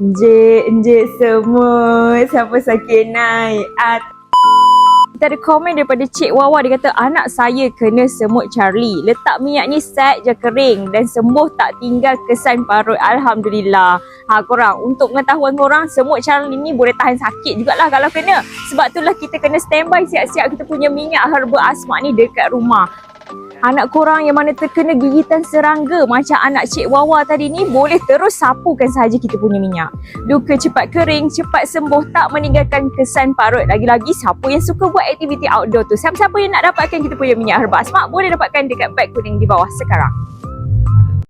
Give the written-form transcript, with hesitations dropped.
Enjek semua, siapa sakit naik atas. Kita ada komen daripada Cik Wawa, dia kata anak saya kena semut Charlie. Letak minyak ni set je kering dan sembuh tak tinggal kesan parut. Alhamdulillah. Korang, untuk pengetahuan korang, semut Charlie ni boleh tahan sakit jugalah kalau kena. Sebab itulah kita kena standby siap-siap kita punya minyak herba asma ni dekat rumah. Anak korang yang mana terkena gigitan serangga macam anak Cik Wawa tadi ni, boleh terus sapukan sahaja kita punya minyak. Luka cepat kering, cepat sembuh, tak meninggalkan kesan parut. Lagi-lagi siapa yang suka buat aktiviti outdoor tu, siapa-siapa yang nak dapatkan kita punya minyak herba asma, boleh dapatkan dekat beg kuning di bawah sekarang.